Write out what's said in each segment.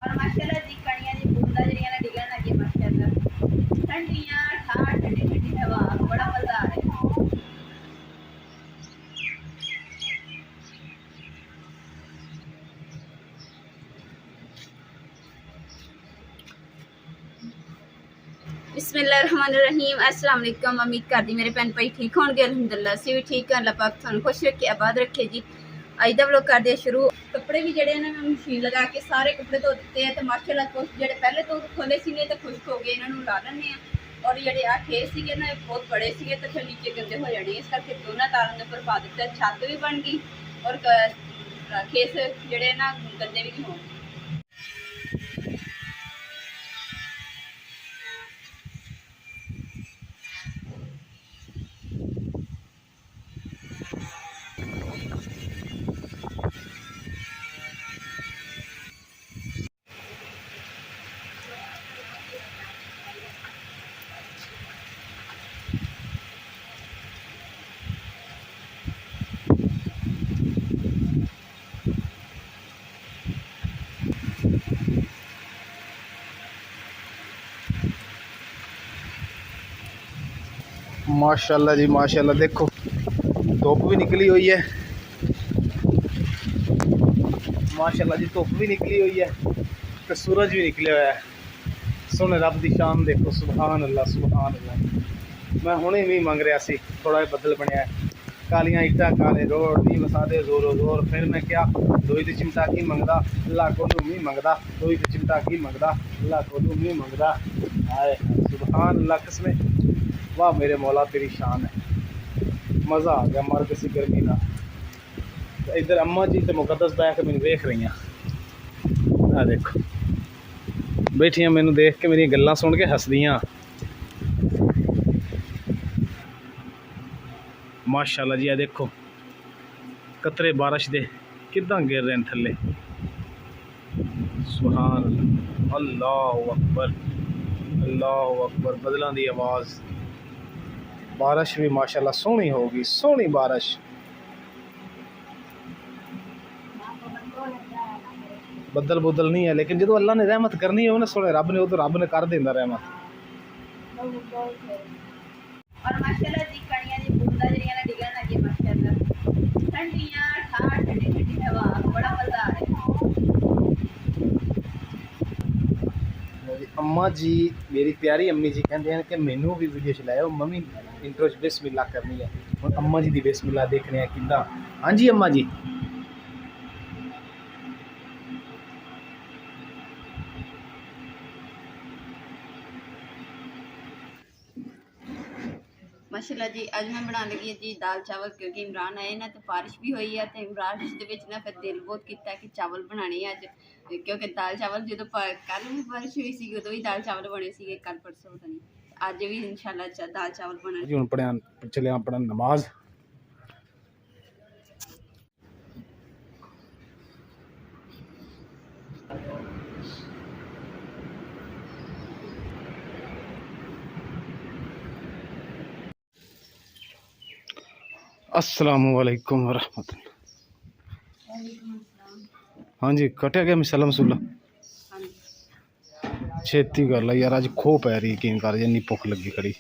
और माशाल्लाह जी कणियां दी बूंदा जड़ियां ना डिगन लगी माशाल्लाह ठंडियां ठा ठंडी ठंडी हवा बड़ा मजा आ रहा है। बिस्मिल्लाहिर्रहमानिर्रहीम अस्सलाम वालेकुम। उम्मीद करदी मेरे भैन भाई ठीक होंगे। अल्हम्दुलिल्लाह असीं भी ठीक हैं। अल्लाह पाक तुहानूं खुश रखे आबाद रखे जी। अज दा व्लॉग करदे शुरू। कपड़े भी जेडे ना मैं मशीन लगा के सारे कपड़े धो दिते हैं। तो माशाल्लाह कुछ जेडे पहले तो खोले सीगे तो खुश्क हो गए, इन्होंने ला लैंदे हैं। और जेडे आ खेस सीगे ना बहुत बड़े सीगे तो फिर नीचे गंदे हो जाने, इस करके दोनों तारों के उपर पा दिता। छत भी बन गई और खेस जेडे ना गंदे भी नहीं होंगे। माशाल्लाह जी माशाल्लाह, देखो धुप भी निकली हुई है। माशाल्लाह जी धुप भी निकली हुई है तो सूरज भी निकले हुआ है। सोने रब की शान देखो, सुबहान अल्लाह सुबहान अल्लाह। मैं हुणे भी मंग रहा सी, थोड़ा बदल बनया कालियां ईटा काले रोड नी वसादे जोरो जोर। फिर मैं क्या दोई दी चिमटा की मंगदा अल्लाह को मी मंगदा, दोई दी चिमटा की मंगदा अल्लाह को मी मंगदा। आए सुबहान अल्लाह, किसमें वाह मेरे मौला तेरी शान है। मज़ा आ गया मर किसी गर्मी का। इधर अम्मा जी तो मुकद्दस बह के मैंने देख रही हैं। देखो बैठियां मैनू देख के मेरी गल्लां सुन के हसदियां। माशाल्लाह जी, देखो कतरे बारिश दे किदां गिर रहे हैं थले। सुभान अल्लाह अकबर अल्लाह अकबर। बदलों की आवाज़, बारिश भी माशाल्लाह सोहनी होगी, सोहनी बारिश। बदल बुदल नहीं है, लेकिन जो अल्लाह ने रहमत करनी हो ना सोने रब ने, उधर रब ने कर देंदा रहमत। और माशाल्लाह जी कणियां दी बूंदा जड़ियां ना डिगन लगी माशाल्लाह ठंडियां ठा ठंडी ठंडी हवा बड़ा मजा आ रहा है। अम्मा जी मेरी प्यारी अम्मी जी कहते हैं कि मैनू भी वीडियो चलाओ, मम्मी इंट्रो बिस्मिल्लाह करनी है। हम अम्मा जी की बिस्मिल्लाह देखने कि। हाँ जी अम्मा जी। माशाल्लाह जी अज मैं बना लगी जी दाल चावल, क्योंकि इमरान आए ना तो बारिश भी हुई है। तो बारिश के ना फिर दिल बहुत किया कि चावल बनाने अज, क्योंकि दाल चावल जो कल भी बारिश हुई सी उदों भी दाल चावल बने थे, कल परसों पता नहीं, अज भी इंशाल्लाह दाल चावल बने। जी हुण पढ़िया चलिया अपना नमाज। अस्सलामु अलैकुम वरहमतुल्लाह। हाँ जी कटिया गया मिसाला मसूला छेती कर ला यार, अज खो पै रही यकीन कर, इन्नी भुख लगी खड़ी।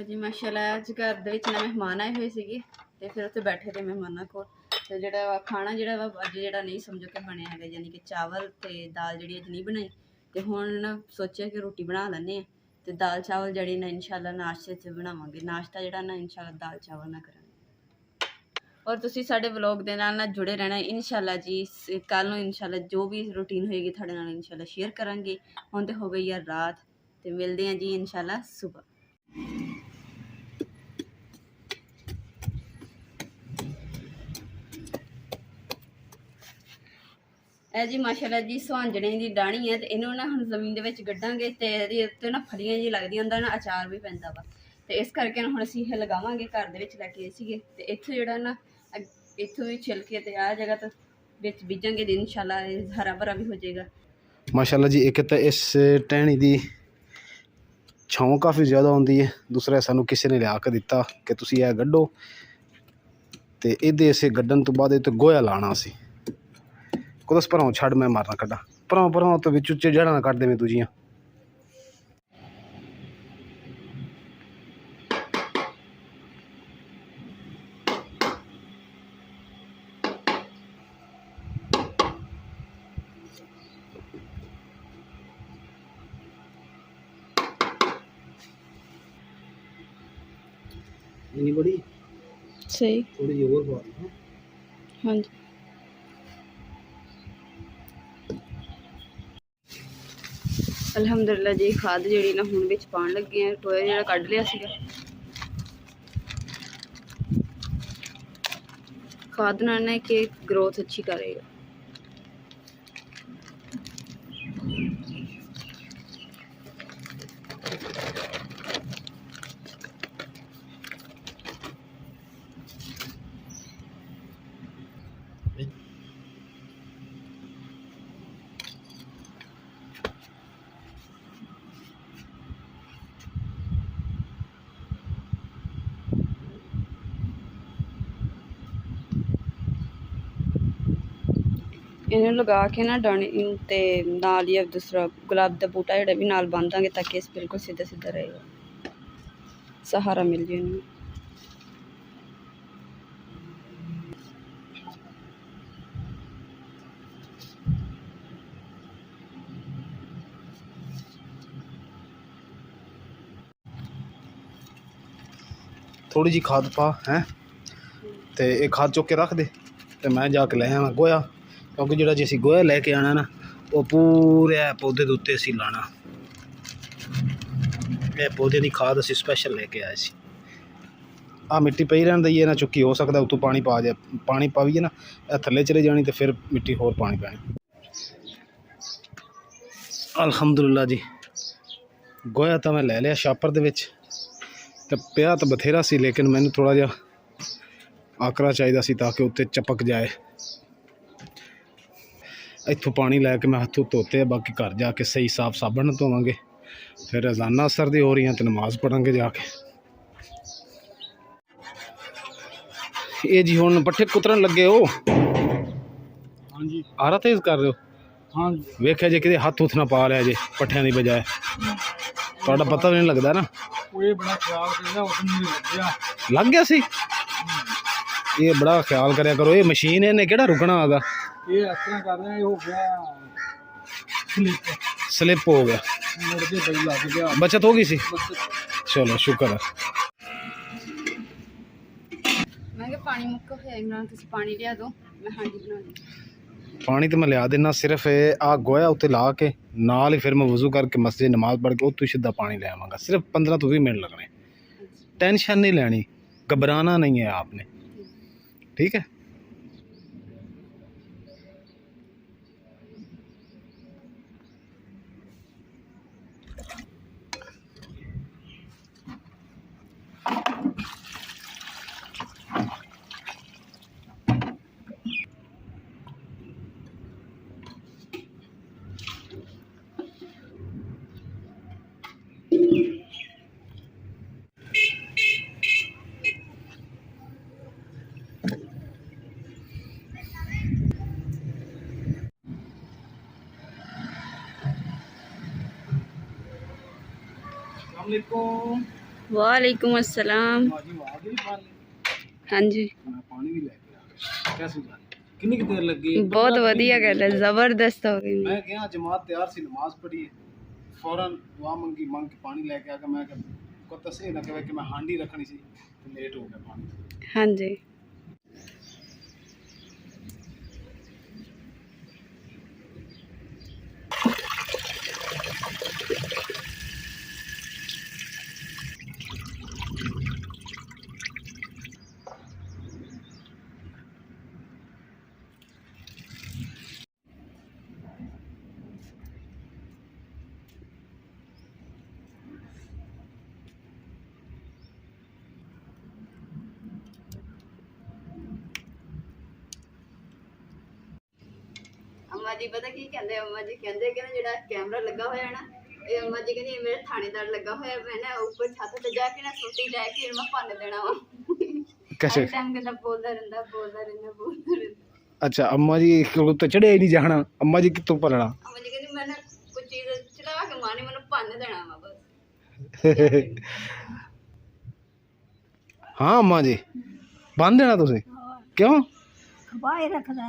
जी माशाल्लाह अज घर दे विच ना मेहमान आए हुए थे, तो फिर उत्थे बैठे थे मेहमानों को। तो जोड़ा खाना जो अज जो नहीं समझो कि बनया है, यानी कि चावल तो दाल जी अज नहीं बनाई। तो हुण सोचा कि रोटी बना लैंदे आं, तो दाल चावल जड़ी ना इंशाल्लाह नाश्ते च बनावांगे। नाश्ता जोड़ा ना इंशाल्लाह दाल चावल ना करांगे। और तुसीं साडे व्लॉग दे नाल जुड़े रहना इंशाल्लाह जी। कल नूं इंशाल्लाह जो भी रूटीन होएगी तुहाडे नाल इंशाल्लाह शेयर करांगे। हुण तो हो गई है रात, तो मिलते हैं जी इंशाल्लाह सुबह। ਇਹ ਜੀ ਮਾਸ਼ਾਅੱਲਾ ਜੀ ਸੁਹਾਂਜਣੇ ਦੀ ਡਾਣੀ ਹੈ ਤੇ ਇਹਨੂੰ ਨਾ ਹੁਣ ਜ਼ਮੀਨ ਦੇ ਵਿੱਚ ਗੱਡਾਂਗੇ ਤੇ ਇਹਦੇ ਉੱਤੇ ਨਾ ਫਲੀਆਂ ਜੀ ਲੱਗਦੀਆਂ ਹੁੰਦਾ ਨਾ ਅਚਾਰ ਵੀ ਪੈਂਦਾ ਵਾ ਤੇ ਇਸ ਕਰਕੇ ਨਾ ਹੁਣ ਅਸੀਂ ਇਹ ਲਗਾਵਾਂਗੇ। ਘਰ ਦੇ ਵਿੱਚ ਲੈ ਕੇ ਆਏ ਸੀਗੇ ਤੇ ਇੱਥੋਂ ਜਿਹੜਾ ਨਾ ਇੱਥੋਂ ਵੀ ਛਿਲਕੇ ਤੇ ਆਹ ਜਗ੍ਹਾ ਤੋਂ ਵਿੱਚ ਬੀਜਾਂਗੇ ਤੇ ਇਨਸ਼ਾਅੱਲਾ ਇਹ ਹਰਾ ਭਰਾ ਵੀ ਹੋ ਜਾਏਗਾ। ਮਾਸ਼ਾਅੱਲਾ ਜੀ ਇੱਕ ਤਾਂ ਇਸ ਟਹਿਣੀ ਦੀ ਛਾਂ ਕਾਫੀ ਜ਼ਿਆਦਾ ਹੁੰਦੀ ਹੈ, ਦੂਸਰਾ ਸਾਨੂੰ ਕਿਸੇ ਨੇ ਲਿਆ ਕੇ ਦਿੱਤਾ ਕਿ ਤੁਸੀਂ ਇਹ ਗੱਡੋ ਤੇ ਇਹਦੇ ਇਸੇ ਗੱਡਣ ਤੋਂ ਬਾਅਦ ਇਹ ਤੇ ਗੋਇਆ ਲਾਣਾ ਸੀ। ਕੁਦਸ ਭਰਾਓ ਛੱਡ ਮੈਂ ਮਾਰਨਾ ਕੱਢਾਂ ਭਰਾਓ ਤੋਂ ਵਿੱਚ ਉੱਚੇ ਜੜ੍ਹਾਂ ਨਾ ਕੱਢ ਦੇਵੇਂ ਦੂਜੀਆਂ। इतनी बड़ी सही थोड़ी जी और बात है। हाँ जी ਅਲਹਮਦੁਲਿਲਾ ਜੀ ਖਾਦ ਜਿਹੜੀ ਨਾ ਹੁਣ ਵਿੱਚ ਪਾਉਣ ਲੱਗੇ ਆ। ਟੋਇਆ ਜਿਹੜਾ ਕੱਢ ਲਿਆ ਸੀਗਾ, ਖਾਦ ਨਾਲ ਨਾ ਕਿ ਗਰੋਥ ਅੱਛੀ ਕਰੇਗਾ। ਇਹਨੂੰ ਲਗਾ ਕੇ ਨਾ ਡਾਣੀ ਤੇ ਨਾਲ ਹੀ ਦੂਸਰਾ ਗੁਲਾਬ ਦਾ ਬੂਟਾ ਜਿਹੜਾ ਵੀ ਨਾਲ ਬੰਨ ਦਾਂਗੇ ਤਾਂ ਕਿ ਇਸ ਬਿਲਕੁਲ ਸਿੱਧਾ ਸਿੱਧਾ ਰਹੇਗਾ, ਸਹਾਰਾ ਮਿਲ ਜੇ ਇਹਨੂੰ। थोड़ी जी खाद पा है तो ये खाद चुक के रख दे तो मैं जाके ले आवां गोया, क्योंकि जो जी असी गोया लैके आना ना वो पूरे पौधे के उत्ते असी लाना। ये पौधे की खाद असी स्पैशल लेके आए सी। आ मिट्टी पई रहन दईए ना चुक्की, हो सकता उतों पानी पा जाए, पानी पावीए ना थल्ले चले जानी तो फिर मिट्टी होर पानी पैनी। अल्हम्दुलिल्लाह जी गोया तो मैं ले लिया छापर दे विच ते पिया तो बथेरा सी, लेकिन मैंने थोड़ा जिहा आकरा चाहिए सी ताकि उत्ते चपक जाए। इत्थों पानी लैके मैं हत्थों धोते, बाकी घर जाके सही साफ साबन धोवांगे, फिर रोज़ाना असर दी हो रही हैं तो नमाज पढ़ांगे जाके। ये जी हुण पट्ठे कुतरन लगे हो? हाँ जी। आरा तेज कर रहे हो? हाँ जी। वेख्या जे किते हत्थ हुत्थ ना पा लिया जे पट्ठियां दी बजाए, तुहाडा पता भी नहीं लगदा ना। ये बड़ा ख्याल करिया, उसने लग गया। लग गया सी? ये बड़ा ख्याल करया करो, ये मशीन है ने केड़ा रुकना आगा। ये इस तरह कर रहे हैं, हो गया स्लिप हो गया, मुड़ के बड़ी लग गया, बचत हो गई सी। चलो शुक्र है। मैं क्या पानी मुक्का है इमरान, तुसी पानी लिया दो, मैं हांडी बनानी। पानी तो मैं लिया देना, सिर्फ आ गोया उत्ते ला के नाल ही फिर मैं वजू करके मस्जिद नमाज पढ़ के उत्तों सीधा पानी ले आवांगा। सिर्फ 15 तो 20 मिनट लगने, टेंशन नहीं लेनी, घबराना नहीं है आपने, ठीक है। वालेकुम अस्सलाम। हाँ जी कितनी देर लगी? बहुत वधिया गल है, जबरदस्त हो गई। मैं गया जमात तैयार सी, नमाज पढ़ी, फौरन दुआ मंगी, मांग के पानी लेके आ गया। मैं को तसे ना कहे कि मैं हांडी रखनी सी तो लेट हो गया पानी। हाँ जी ਅੰਮਾ ਜੀ ਪਤਾ ਕੀ ਕਹਿੰਦੇ, ਅੰਮਾ ਜੀ ਕਹਿੰਦੇ ਕਿ ਨਾ ਜਿਹੜਾ ਕੈਮਰਾ ਲੱਗਾ ਹੋਇਆ ਨਾ, ਇਹ ਅੰਮਾ ਜੀ ਕਹਿੰਦੀ ਇਹ ਮੇਰੇ ਥਾਣੇਦਾਰ ਲੱਗਾ ਹੋਇਆ, ਮੈਂ ਨਾ ਉੱਪਰ ਛੱਤ ਤੇ ਜਾ ਕੇ ਨਾ ਸੋਟੀ ਲੈ ਕੇ ਇਹਨੂੰ ਮੈਂ ਭੰਨ ਦੇਣਾ ਵਾ। कैसे? ਟਾਈਮ ਕਿਦਾ ਬੋਲਦਾ ਰਹਿੰਦਾ, ਬੋਲਦਾ ਰਹਿੰਦਾ, ਬੋਲਦਾ ਰਹਿੰਦਾ। अच्छा अम्मा जी तो चढ़े ही नहीं जाना, अम्मा जी कितों पलना। ਅੰਮਾ ਜੀ ਕਹਿੰਦੀ ਮੈਂ ਨਾ ਕੋਈ ਚੀਜ਼ ਚਲਾ ਕੇ ਮਾਰਨੀ, ਮੈਨੂੰ ਭੰਨ ਦੇਣਾ ਵਾ ਬਸ। हाँ अम्मा जी बन देना तुसी क्यों? ਖਵਾਏ ਰੱਖਦਾ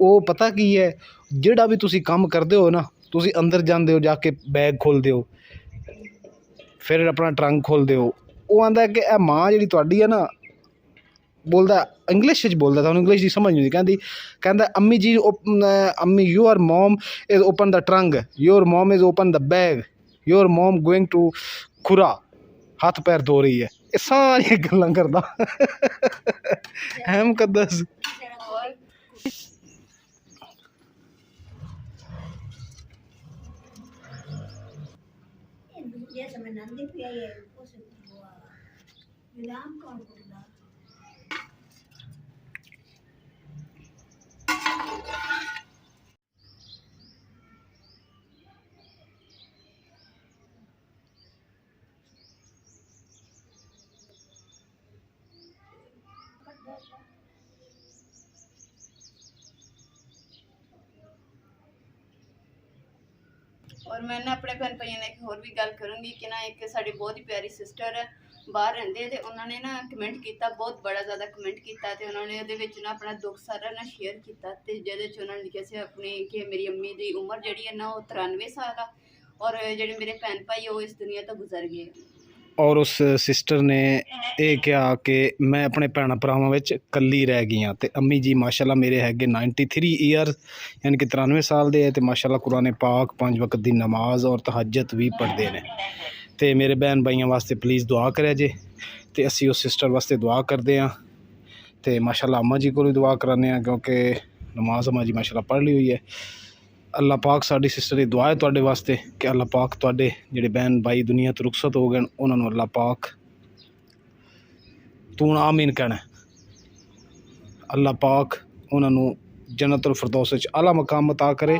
ਉਹ ਪਤਾ ਕੀ ਹੈ, ਜਿਹੜਾ ਵੀ ਤੁਸੀਂ ਕੰਮ ਕਰਦੇ ਹੋ ਨਾ, ਤੁਸੀਂ ਅੰਦਰ ਜਾਂਦੇ ਹੋ, ਜਾ ਕੇ ਬੈਗ ਖੋਲਦੇ ਹੋ, ਫਿਰ ਆਪਣਾ ਟਰੰਕ ਖੋਲਦੇ ਹੋ, ਉਹ ਆਂਦਾ ਕਿ ਇਹ ਮਾਂ ਜਿਹੜੀ ਤੁਹਾਡੀ ਹੈ ਨਾ, ਬੋਲਦਾ ਇੰਗਲਿਸ਼ 'ਚ ਬੋਲਦਾ, ਤੁਹਾਨੂੰ ਇੰਗਲਿਸ਼ ਦੀ ਸਮਝ ਨਹੀਂ ਆਉਂਦੀ, ਕਹਿੰਦਾ ਅੰਮੀ ਜੀ ਅੰਮੀ your mom is open the trunk, your mom is open the bag, your mom going to ਖੁਰਾ, ਹੱਥ ਪੈਰ ਧੋ ਰਹੀ ਹੈ। ਇਹ ਸਾਰੀਆਂ ਗੱਲਾਂ ਕਰਦਾ ਹੈ ਮੁਕੱਦਸ। ਔਰ ਮੈਂ ਨਾ ਆਪਣੇ ਭੈਣ ਭਾਈਆਂ ਨਾਲ ਇੱਕ ਹੋਰ ਵੀ ਗੱਲ ਕਰੂੰਗੀ ਕਿ ਨਾ ਇੱਕ ਸਾਡੀ ਬਹੁਤ ਹੀ ਪਿਆਰੀ ਸਿਸਟਰ ਹੈ, ਬਾਹਰ ਰਹਿੰਦੇ, ਤੇ ਉਹਨਾਂ ਨੇ ਨਾ ਕਮੈਂਟ ਕੀਤਾ, ਬਹੁਤ ਬੜਾ ਜ਼ਿਆਦਾ ਕਮੈਂਟ ਕੀਤਾ, ਤੇ ਉਹਨਾਂ ਨੇ ਉਹਦੇ ਵਿੱਚ ਨਾ ਆਪਣਾ ਦੁੱਖ ਸਾਰਾ ਨਾ ਸ਼ੇਅਰ ਕੀਤਾ, ਤੇ ਜਿਹਦੇ 'ਚ ਉਹਨਾਂ ਨੇ ਲਿਖਿਆ ਸੀ ਆਪਣੀ ਕਿ ਮੇਰੀ ਅੰਮੀ ਦੀ ਉਮਰ ਜਿਹੜੀ ਹੈ ਨਾ ਉਹ 93 ਸਾਲ ਆ, ਔਰ ਜਿਹੜੇ ਮੇਰੇ ਭੈਣ ਭਾਈ ਉਹ ਇਸ ਦੁਨੀਆ ਤੋਂ ਗੁਜ਼ਰ ਗਏ। ਔਰ ਉਸ ਸਿਸਟਰ ਨੇ ਇਹ ਕਿਹਾ ਕਿ ਮੈਂ ਆਪਣੇ ਭੈਣਾਂ ਭਰਾਵਾਂ ਵਿੱਚ ਇਕੱਲੀ ਰਹਿ ਗਈ ਹਾਂ, ਅਤੇ ਅੰਮੀ ਜੀ ਮਾਸ਼ਾਅੱਲਾ ਮੇਰੇ ਹੈਗੇ 93 ਈਅਰ, ਯਾਨੀ ਕਿ 93 ਸਾਲ ਦੇ ਹੈ, ਅਤੇ ਮਾਸ਼ਾਅੱਲਾ ਕੁਰਾਨ ਪਾਕ 5 ਵਕਤ ਦੀ ਨਮਾਜ਼ ਔਰ ਤਹੱਜਦ ਵੀ ਪੜ੍ਹਦੇ ਨੇ। ਅਤੇ ਮੇਰੇ ਭੈਣ ਭਾਈਆਂ ਵਾਸਤੇ ਪਲੀਜ਼ ਦੁਆ ਕਰਿਆ ਜੇ, ਅਤੇ ਅਸੀਂ ਉਸ ਸਿਸਟਰ ਵਾਸਤੇ ਦੁਆ ਕਰਦੇ ਹਾਂ, ਅਤੇ ਮਾਸ਼ਾਅੱਲਾ ਅੰਮਾ ਜੀ ਕੋਲ ਵੀ ਦੁਆ ਕਰਾਉਂਦੇ ਹਾਂ, ਕਿਉਂਕਿ ਨਮਾਜ਼ ਅੰਮਾ ਜੀ ਮਾਸ਼ਾਅੱਲਾ ਪੜ੍ਹ ਲਈ ਹੋਈ ਹੈ। ਅੱਲਾ ਪਾਕ ਸਾਡੀ ਸਿਸਟਰ ਦੀ ਦੁਆ ਹੈ ਤੁਹਾਡੇ ਵਾਸਤੇ ਕਿ ਅੱਲਾ ਪਾਕ ਤੁਹਾਡੇ ਜਿਹੜੇ ਭੈਣ ਭਾਈ ਦੁਨੀਆ ਤੋਂ ਰੁਖਸਤ ਹੋ ਗਏ ਉਹਨਾਂ ਨੂੰ ਅੱਲਾ ਪਾਕ, ਤੂੰ ਆਮੀਨ ਕਹਿਣਾ, ਅੱਲਾ ਪਾਕ ਉਹਨਾਂ ਨੂੰ ਜੰਨਤੁਲ ਫਿਰਦੌਸ ਵਿੱਚ ਆਲਾ ਮਕਾਮ ਅਤਾ ਕਰੇ,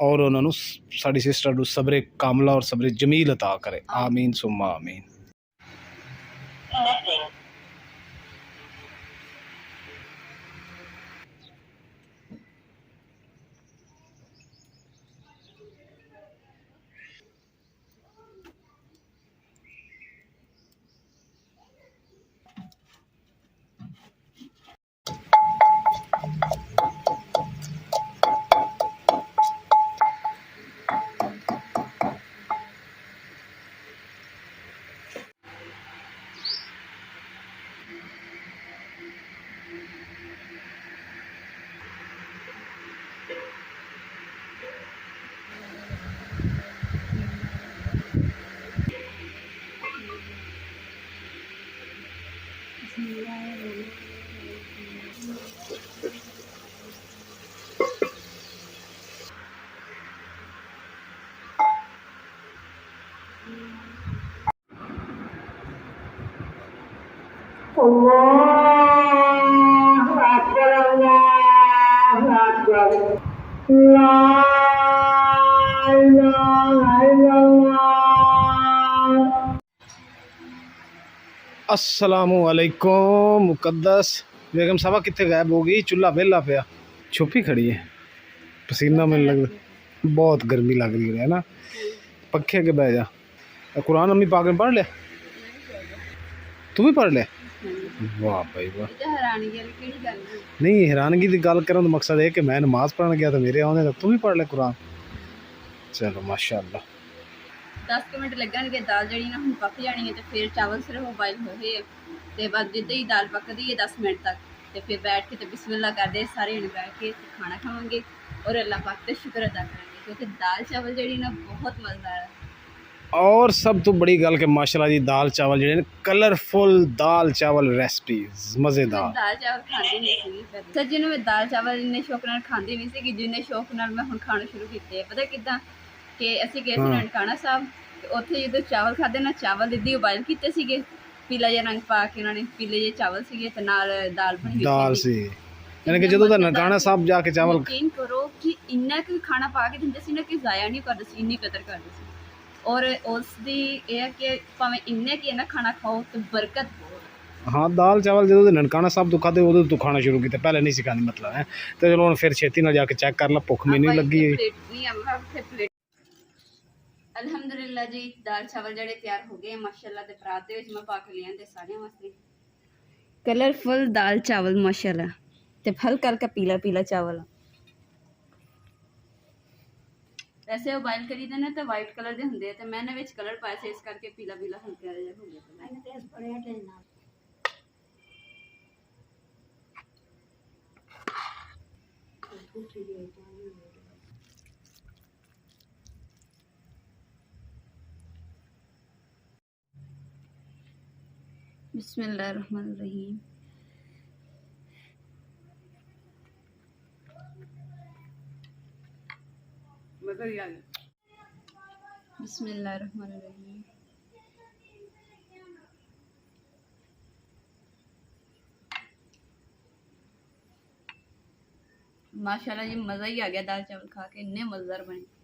ਔਰ ਉਹਨਾਂ ਨੂੰ ਸਾਡੀ ਸਿਸਟਰ ਨੂੰ ਸਬਰੇ ਕਾਮਲਾ ਔਰ ਸਬਰੇ ਜਮੀਲ ਅਤਾ ਕਰੇ। ਆਮੀਨ ਸੁੰਮਾ ਆਮੀਨ। अस्सलामुअलैकुम मुकद्दस बेगम साहबा कितने गायब हो गई? चूल्हा वेला पिया, छुपी खड़ी है, पसीना में लग, बहुत गर्मी लग रही है ना, पखे के बह जा। कुरान अम्मी पाक ने पढ़ लिया? तू भी पढ़ लिया? वाह भाई वाह। नहीं हैरानगी की गल करने का मकसद है कि मैं नमाज पढ़न गया तो मेरे आने तक तू भी पढ़ लिया कुरान। चलो माशाअल्लाह। 10 मिनट लगणगे, दाल जड़ी ना हुण पक जानी है, तो फिर चावल सिर्फ बॉयल हो गए ते बाद जिद्दां ही दाल पकदी है 10 मिनट तक, तो फिर बैठ के तो बिस्मिल्लाह करदे सारे जने बैठ के खाना खावांगे और अल्लाह पाक का शुक्र अदा करेंगे, क्योंकि दाल चावल जड़ी ना बहुत मज़ेदार है। और सब तो बड़ी गल कि माशाल्लाह जी दाल चावल जिहड़े ने कलरफुल दाल चावल रेसिपीज मज़ेदार। दाल चावल खांदी नहीं सी सच्ची में, दाल चावल इन्ने शौक नाल खांदी नहीं सी जिन्ने शौक नाल मैं हुण खाना शुरू कीते। पता किदां कि असीं गए सी ननकाना साहब, ते उत्थे जदों चावल खादे ना, चावल इद्दां उबाइल कीते सीगे, पीला जिहा रंग पा के उन्होंने पीले जे चावल सीगे ते नाल दाल बनी दाल सी, यानी कि ਜਦੋਂ ਦਾ ਨਨਕਾਣਾ ਸਾਹਿਬ ਜਾ ਕੇ ਚਾਵਲ ਯਕੀਨ ਕਰੋ ਕਿ ਇੰਨਾ ਕੁ ਖਾਣਾ ਪਾ ਕੇ ਦਿੰਦੇ ਸੀ ਨਾ ਕਿ ਜ਼ਾਇਆ ਨਹੀਂ ਕਰਦੇ ਸੀ, ਇੰਨੀ ਕਦਰ ਕਰਦੇ ਸੀ। ਔਰ ਉਸ ਦੀ ਇਹ ਹੈ ਕਿ ਭਾਵੇਂ ਇੰਨੇ ਕੀ ਨਾ ਖਾਣਾ ਖਾਓ ਤੇ ਬਰਕਤ ਬਹੁਤ। ਹਾਂ ਦਾਲ ਚਾਵਲ ਜਦੋਂ ਦੇ ਨਨਕਾਣਾ ਸਾਹਿਬ ਤੋਂ ਖਾਦੇ ਉਦੋਂ ਤੋਂ ਖਾਣਾ ਸ਼ੁਰੂ ਕੀਤਾ, ਪਹਿਲੇ ਨਹੀਂ ਸੀ ਖਾਂਦੀ ਮਤਲਬ ਹੈ। ਤੇ ਚਲੋ ਹੁਣ ਫਿਰ ਛੇਤੀ ਨਾਲ ਜਾ ਕੇ ਚੈੱਕ ਕਰ ਲਾ, ਭੁੱਖ ਮੈਨੂੰ ਲੱਗੀ ਹੈ। ਅਲਹਮਦੁਲਿਲਾ ਜੀ, ਦਾਲ ਚਾਵਲ ਜਿਹੜੇ ਤਿਆਰ ਹੋ ਗਏ ਮਾਸ਼ਾਅੱਲਾ ਦੇ ਪਰਾਤ ਦੇ ਵਿੱਚ ਮੈਂ ਪਾ ਕੇ ਲਿਆਂਦੇ ਸਾਰਿਆਂ ਵਾਸਤੇ। ਕਲਰਫੁਲ ਦਾਲ ਚਾਵਲ ਮਾਸ਼ਾਅੱਲਾ, ਤੇ ਹਲਕਾ ਹਲਕਾ ਪੀਲਾ ਪੀਲਾ ਚਾਵਲ। ਵੈਸੇ ਉਹ ਬਾਇਲ ਕਰੀਦੇ ਨੇ ਤਾਂ ਵਾਈਟ ਕਲਰ ਦੇ ਹੁੰਦੇ ਆ, ਤੇ ਮੈਂ ਇਹਨਾਂ ਵਿੱਚ ਕਲਰ ਪਾਇਆ ਸੀ, ਇਸ ਕਰਕੇ ਪੀਲਾ ਪੀਲਾ ਹਲਕਾ ਜਿਹਾ ਹੋ ਗਿਆ। बिस्मिल्लाहिर्रहमानिर्रहीम। बिस्मिल्लाहिर्रहमानिर्रहीम। माशाल्लाह जी, मज़ा ही आ गया दाल चावल खा के, इतने मज़ेदार बने।